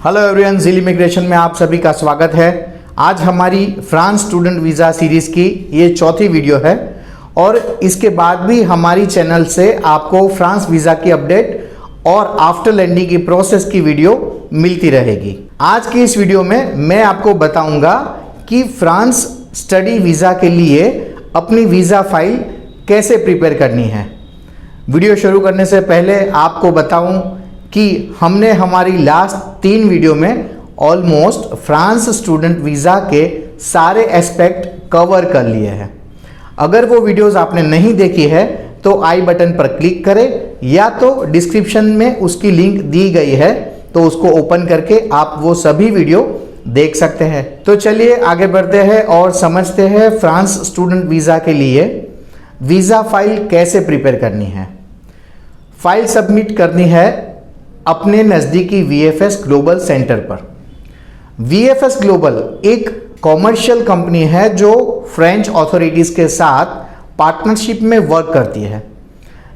Hello everyone, zeal immigration में आप सभी का स्वागत है। आज हमारी फ्रांस स्टूडेंट वीज़ा सीरीज़ की ये चौथी वीडियो है और इसके बाद भी हमारी चैनल से आपको फ्रांस वीज़ा की अपडेट और आफ्टर लैंडिंग की प्रोसेस की वीडियो मिलती रहेगी। आज की इस वीडियो में मैं आपको बताऊंगा कि फ्रांस स्टडी वीज़ा के लिए अपनी वीज़ा फाइल कैसे प्रिपेयर करनी है। वीडियो शुरू करने से पहले आपको बताऊं कि हमने हमारी लास्ट 3 वीडियो में ऑलमोस्ट फ्रांस स्टूडेंट वीज़ा के सारे एस्पेक्ट कवर कर लिए हैं। अगर वो वीडियोस आपने नहीं देखी है तो आई बटन पर क्लिक करें या तो डिस्क्रिप्शन में उसकी लिंक दी गई है, तो उसको ओपन करके आप वो सभी वीडियो देख सकते हैं। तो चलिए आगे बढ़ते हैं और समझते हैं फ्रांस स्टूडेंट वीज़ा के लिए वीज़ा फाइल कैसे प्रिपेयर करनी है। फाइल सबमिट करनी है अपने नज़दीकी VFS ग्लोबल सेंटर पर। VFS ग्लोबल एक कॉमर्शियल कंपनी है जो फ्रेंच अथॉरिटीज़ के साथ पार्टनरशिप में वर्क करती है।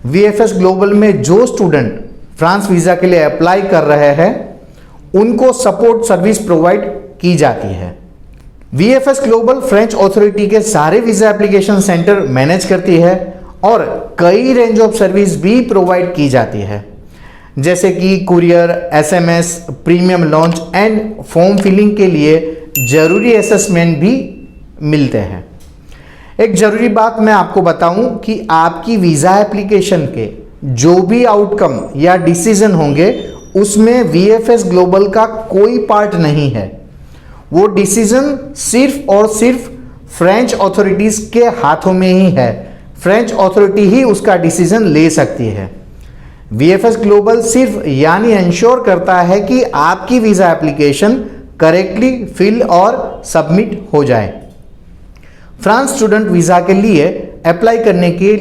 VFS ग्लोबल में जो स्टूडेंट फ्रांस वीज़ा के लिए अप्लाई कर रहे हैं उनको सपोर्ट सर्विस प्रोवाइड की जाती है। VFS ग्लोबल फ्रेंच अथॉरिटी के सारे वीज़ा एप्लीकेशन सेंटर मैनेज करती है और कई रेंज ऑफ सर्विस भी प्रोवाइड की जाती है, जैसे कि courier, SMS, premium launch and form filling के लिए जरूरी असेसमेंट भी मिलते हैं। एक जरूरी बात मैं आपको बताऊं कि आपकी वीज़ा एप्लीकेशन के जो भी आउटकम या डिसीजन होंगे उसमें VFS ग्लोबल का कोई पार्ट नहीं है। वो डिसीजन सिर्फ और सिर्फ फ्रेंच अथॉरिटीज़ के हाथों में ही है। फ्रेंच अथॉरिटी ही उसका डिसीजन ले सकती है। VFS ग्लोबल सिर्फ यानी इंश्योर करता है कि आपकी वीज़ा एप्लीकेशन करेक्टली फिल और सबमिट हो जाए। फ्रांस स्टूडेंट वीज़ा के लिए अप्लाई करने की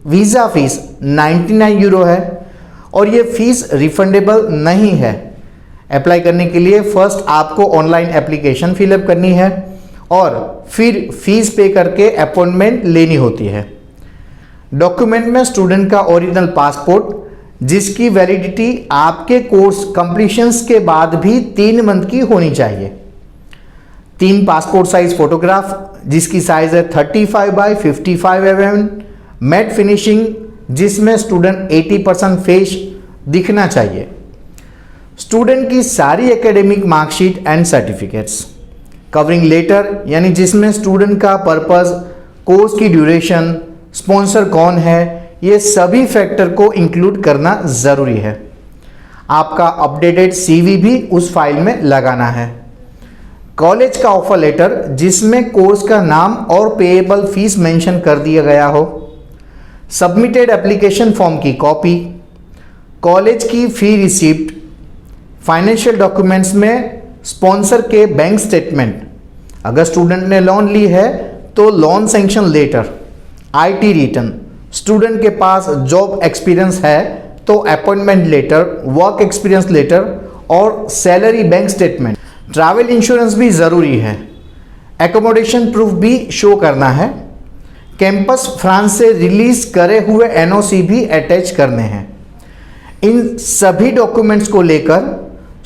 वीज़ा फीस 99 यूरो है और ये फीस रिफंडेबल नहीं है। अप्लाई करने के लिए फर्स्ट आपको ऑनलाइन एप्लीकेशन फिलअप करनी है और फिर फीस पे करके अपॉइंटमेंट लेनी होती है। डॉक्यूमेंट में स्टूडेंट का ओरिजिनल पासपोर्ट जिसकी वैलिडिटी आपके कोर्स कंप्लीशंस के बाद भी 3 मंथ की होनी चाहिए। 3 पासपोर्ट साइज फोटोग्राफ जिसकी साइज है 35 बाय 55 mm, मैट फिनिशिंग जिसमें स्टूडेंट 80% फेस दिखना चाहिए। स्टूडेंट की सारी academic marksheet and certificates, covering letter यानी जिसमें स्टूडेंट का पर्पस, कोर्स की ड्यूरेशन, स्पॉन्सर कौन है, ये सभी फैक्टर को इंक्लूड करना ज़रूरी है। आपका अपडेटेड CV भी उस फाइल में लगाना है। कॉलेज का ऑफर लेटर जिसमें कोर्स का नाम और पेएबल फीस मेंशन कर दिया गया हो, सबमिटेड एप्लीकेशन फॉर्म की कॉपी, कॉलेज की फ़ी रिसिप्ट, फाइनेंशियल डॉक्यूमेंट्स में स्पॉन्सर के बैंक स्टेटमेंट, अगर स्टूडेंट ने लोन ली है तो loan sanction letter, IT return, student के पास जॉब एक्सपीरियंस है तो appointment letter, work experience letter और salary bank statement. Travel insurance भी ज़रूरी है। एकोमोडेशन प्रूफ भी शो करना है। कैंपस फ्रांस से रिलीज करे हुए NOC भी अटैच करने हैं। इन सभी डॉक्यूमेंट्स को लेकर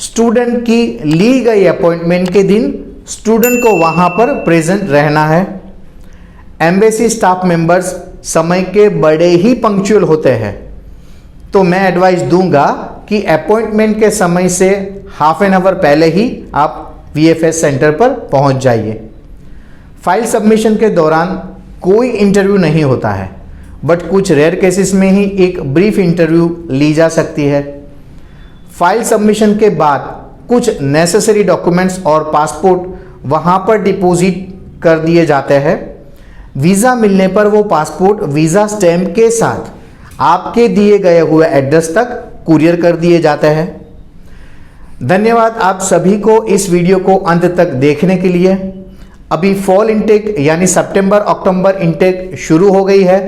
स्टूडेंट की ली गई अपॉइंटमेंट के दिन स्टूडेंट को वहाँ पर प्रेजेंट रहना है। एम्बेसी स्टाफ मेंबर्स समय के बड़े ही पंक्चुअल होते हैं, तो मैं एडवाइस दूंगा कि अपॉइंटमेंट के समय से हाफ एन आवर पहले ही आप VFS सेंटर पर पहुंच जाइए। फाइल सबमिशन के दौरान कोई इंटरव्यू नहीं होता है, बट कुछ रेयर केसेस में ही एक ब्रीफ इंटरव्यू ली जा सकती है। फाइल सबमिशन के बाद कुछ नेसेसरी डॉक्यूमेंट्स और पासपोर्ट वहां पर डिपॉजिट कर दिए जाते हैं। वीज़ा मिलने पर वो पासपोर्ट वीज़ा स्टैम्प के साथ आपके दिए गए हुए एड्रेस तक कुरियर कर दिए जाते हैं। धन्यवाद आप सभी को इस वीडियो को अंत तक देखने के लिए। अभी फॉल इनटेक यानी सितंबर अक्टूबर इनटेक शुरू हो गई है।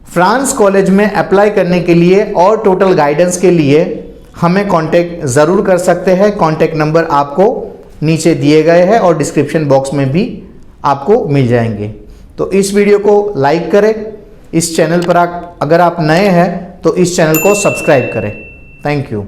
फ्रांस कॉलेज में अप्लाई करने के लिए और टोटल गाइडेंस के लिए हमें कांटेक्ट ज़रूर कर सकते हैं। कांटेक्ट नंबर आपको नीचे दिए गए हैं और डिस्क्रिप्शन बॉक्स में भी आपको मिल जाएंगे। तो इस वीडियो को लाइक करें। इस चैनल पर अगर आप नए हैं तो इस चैनल को सब्सक्राइब करें। Thank you.